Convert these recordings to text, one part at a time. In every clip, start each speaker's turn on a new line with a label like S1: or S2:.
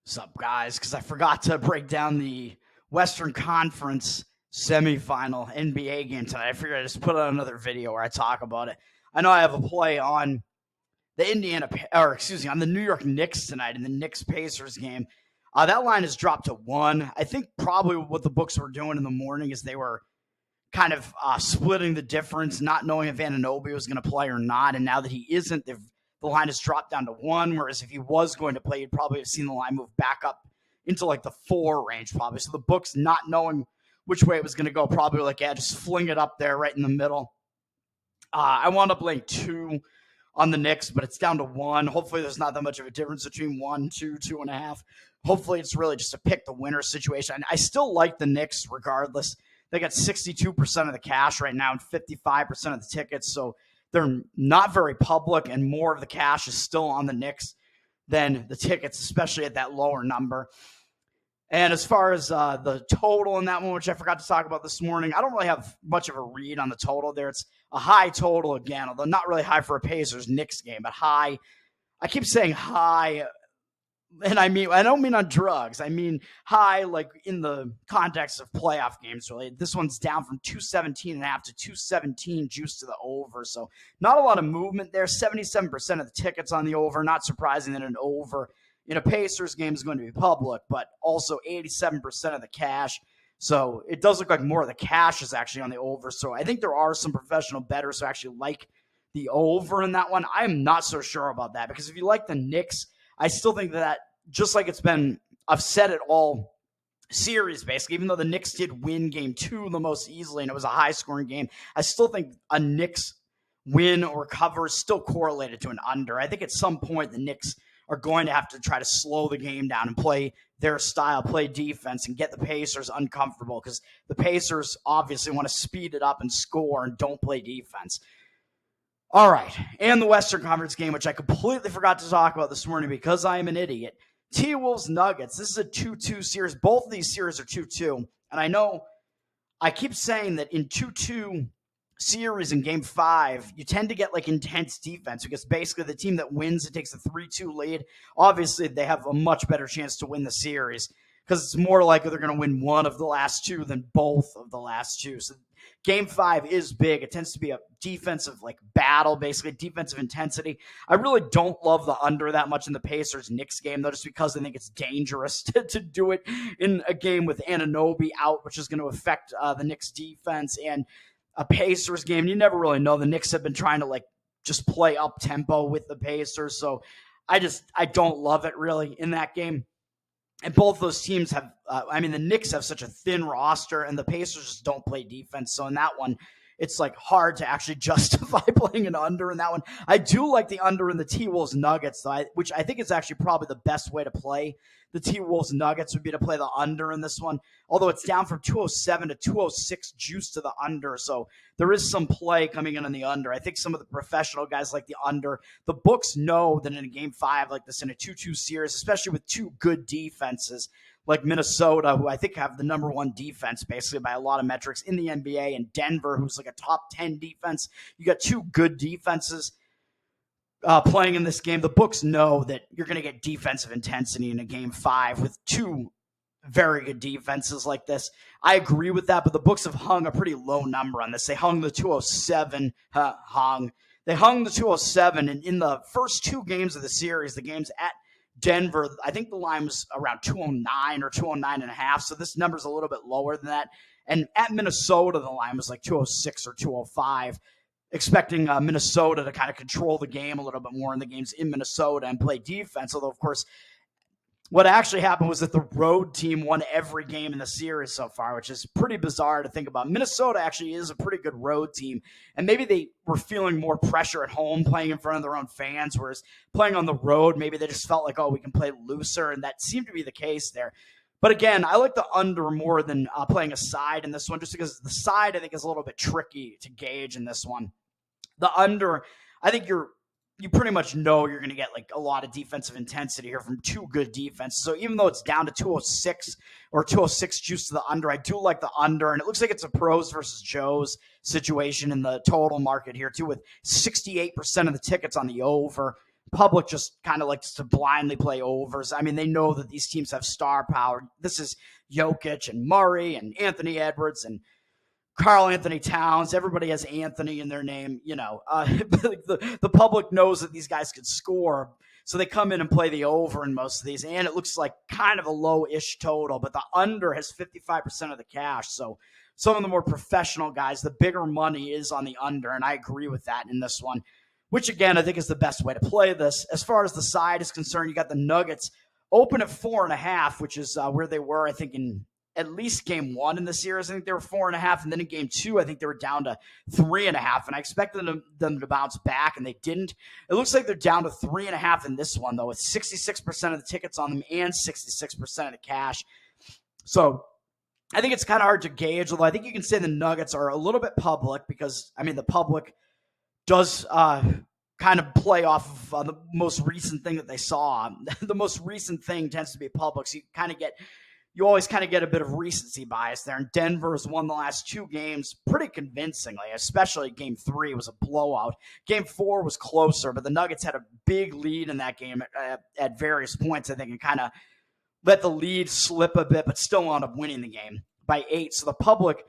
S1: What's up, guys? Because I forgot to break down the Western Conference semifinal NBA game tonight. I figured I'd just put out another video where I talk about it. I know I have a play on on the New York Knicks tonight in the Knicks Pacers game. That line has dropped to 1. I think probably what the books were doing in the morning is they were kind of splitting the difference, not knowing if Anunoby was going to play or not. And now that he isn't, the line has dropped down to 1. Whereas if he was going to play, you'd probably have seen the line move back up into like the 4 range, probably. So the books, not knowing which way it was going to go, probably like, yeah, just fling it up there right in the middle. I wound up laying 2 on the Knicks, but it's down to 1. Hopefully, there's not that much of a difference between 1, 2, 2.5. Hopefully, it's really just a pick the winner situation. I still like the Knicks regardless. They got 62% of the cash right now and 55% of the tickets, so they're not very public, and more of the cash is still on the Knicks than the tickets, especially at that lower number. And as far as the total in that one, which I forgot to talk about this morning, I don't really have much of a read on the total there. It's a high total again, although not really high for a Pacers-Knicks game, but high. I keep saying high, and I don't mean on drugs. I mean high, like in the context of playoff games. Really, this one's down from 217.5 to 217 juice to the over. So not a lot of movement there. 77% of the tickets on the over. Not surprising that an over in a Pacers game is going to be public, but also 87% of the cash. So it does look like more of the cash is actually on the over. So I think there are some professional bettors who actually like the over in that one. I am not so sure about that because if you like the Knicks, I still think that just like it's been, I've said it all series basically, even though the Knicks did win game 2 the most easily and it was a high scoring game, I still think a Knicks win or cover is still correlated to an under. I think at some point the Knicks are going to have to try to slow the game down and play their style, play defense, and get the Pacers uncomfortable because the Pacers obviously want to speed it up and score and don't play defense. All right, and the Western Conference game, which I completely forgot to talk about this morning because I am an idiot. T-Wolves Nuggets. This is a 2-2 series. Both of these series are 2-2. And I know I keep saying that in 2-2 series in game 5, you tend to get like intense defense because basically the team that wins, it takes a 3-2 lead. Obviously, they have a much better chance to win the series because it's more likely they're going to win one of the last 2 than both of the last 2. So game 5 is big. It tends to be a defensive like battle, basically defensive intensity. I really don't love the under that much in the Pacers-Knicks game, though, just because I think it's dangerous to do it in a game with Anunoby out, which is going to affect the Knicks defense. And a Pacers game, you never really know. The Knicks have been trying to like just play up tempo with the Pacers. So I don't love it really in that game. And both those teams have, the Knicks have such a thin roster and the Pacers just don't play defense. So in that one, it's like hard to actually justify playing an under in that one. I do like the under in the T-Wolves Nuggets, though, which I think is actually probably the best way to play the T-Wolves Nuggets would be to play the under in this one. Although it's down from 207 to 206 juice to the under. So there is some play coming in on the under. I think some of the professional guys like the under. The books know that in a game 5 like this, in a 2-2 series, especially with 2 good defenses, like Minnesota, who I think have the number 1 defense basically by a lot of metrics in the NBA, and Denver, who's like a top 10 defense. You got 2 good defenses playing in this game. The books know that you're going to get defensive intensity in a game 5 with 2 very good defenses like this. I agree with that, but the books have hung a pretty low number on this. They hung the 207, They hung the 207, and in the first 2 games of the series, the games at Denver, I think the line was around 209 or 209.5, so this number's a little bit lower than that. And at Minnesota, the line was like 206 or 205, expecting Minnesota to kind of control the game a little bit more in the games in Minnesota and play defense. Although, of course, what actually happened was that the road team won every game in the series so far, which is pretty bizarre to think about. Minnesota actually is a pretty good road team, and maybe they were feeling more pressure at home playing in front of their own fans, whereas playing on the road, maybe they just felt like, oh, we can play looser, and that seemed to be the case there. But again, I like the under more than playing a side in this one, just because the side I think is a little bit tricky to gauge in this one. The under, I think you pretty much know you're going to get like a lot of defensive intensity here from 2 good defense. So even though it's down to 206 or 206 juice to the under, I do like the under. And it looks like it's a pros versus Joes situation in the total market here too, with 68% of the tickets on the over. public just kind of likes to blindly play overs. I mean, they know that these teams have star power. This is Jokic and Murray and Anthony Edwards and Karl Anthony Towns. Everybody has Anthony in their name. The public knows that these guys could score. So they come in and play the over in most of these. And it looks like kind of a low-ish total, but the under has 55% of the cash. So some of the more professional guys, the bigger money is on the under. And I agree with that in this one, which again, I think is the best way to play this. As far as the side is concerned, you got the Nuggets open at 4.5, which is where they were, I think, in at least game one in the series. I think they were 4.5. And then in game two, I think they were down to 3.5. And I expected them to bounce back, and they didn't. It looks like they're down to 3.5 in this one, though, with 66% of the tickets on them and 66% of the cash. So I think it's kind of hard to gauge, although I think you can say the Nuggets are a little bit public because, I mean, the public does kind of play off of the most recent thing that they saw. The most recent thing tends to be public, so you always kind of get a bit of recency bias there. And Denver has won the last two games pretty convincingly, especially game 3 was a blowout. Game 4 was closer, but the Nuggets had a big lead in that game at various points, I think, and kind of let the lead slip a bit, but still wound up winning the game by 8. So the public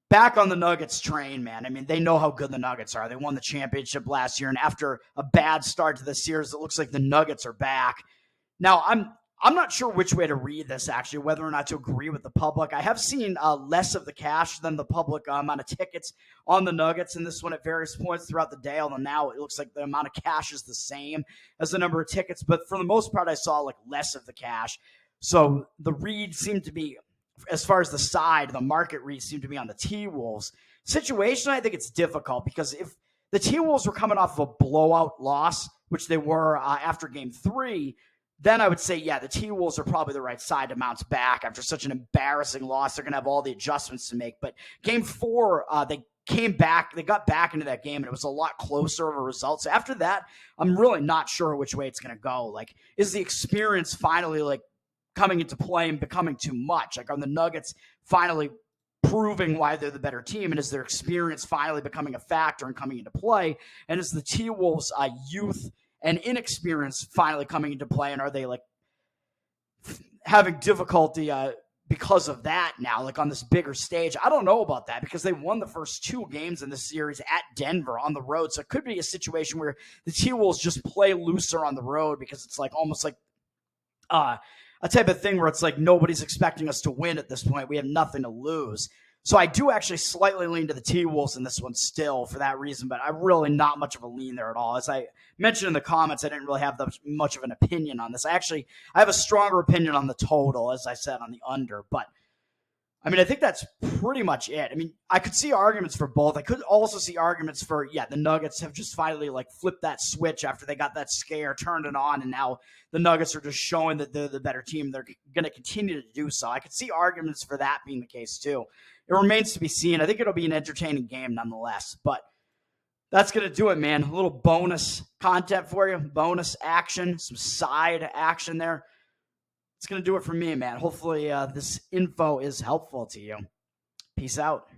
S1: back on the Nuggets train, man. I mean, they know how good the Nuggets are. They won the championship last year, and after a bad start to the series, it looks like the Nuggets are back. Now, I'm not sure which way to read this, actually, whether or not to agree with the public. I have seen less of the cash than the public amount of tickets on the Nuggets in this one at various points throughout the day, although now it looks like the amount of cash is the same as the number of tickets. But for the most part, I saw like less of the cash. So the read seemed to be, as far as the side, the market read seemed to be on the T-Wolves. Situation, I think it's difficult because if the T-Wolves were coming off of a blowout loss, which they were after game 3, then I would say, yeah, the T-Wolves are probably the right side to bounce back after such an embarrassing loss. They're going to have all the adjustments to make. But game 4, they came back. They got back into that game, and it was a lot closer of a result. So after that, I'm really not sure which way it's going to go. Like, is the experience finally, like, coming into play and becoming too much? Like, are the Nuggets finally proving why they're the better team? And is their experience finally becoming a factor and coming into play? And is the T-Wolves' youth and inexperience finally coming into play, and are they like having difficulty because of that now, like on this bigger stage? I don't know about that because they won the first 2 games in the series at Denver on the road, so it could be a situation where the T-Wolves just play looser on the road because it's like almost like a type of thing where it's like nobody's expecting us to win at this point. We have nothing to lose. So I do actually slightly lean to the T-Wolves in this one still for that reason, but I'm really not much of a lean there at all. As I mentioned in the comments, I didn't really have much of an opinion on this. I have a stronger opinion on the total, as I said, on the under. But, I mean, I think that's pretty much it. I mean, I could see arguments for both. I could also see arguments for, yeah, the Nuggets have just finally, like, flipped that switch after they got that scare, turned it on, and now the Nuggets are just showing that they're the better team. They're going to continue to do so. I could see arguments for that being the case, too. It remains to be seen. I think it'll be an entertaining game nonetheless. But that's going to do it, man. A little bonus content for you, bonus action, some side action there. It's going to do it for me, man. Hopefully this info is helpful to you. Peace out.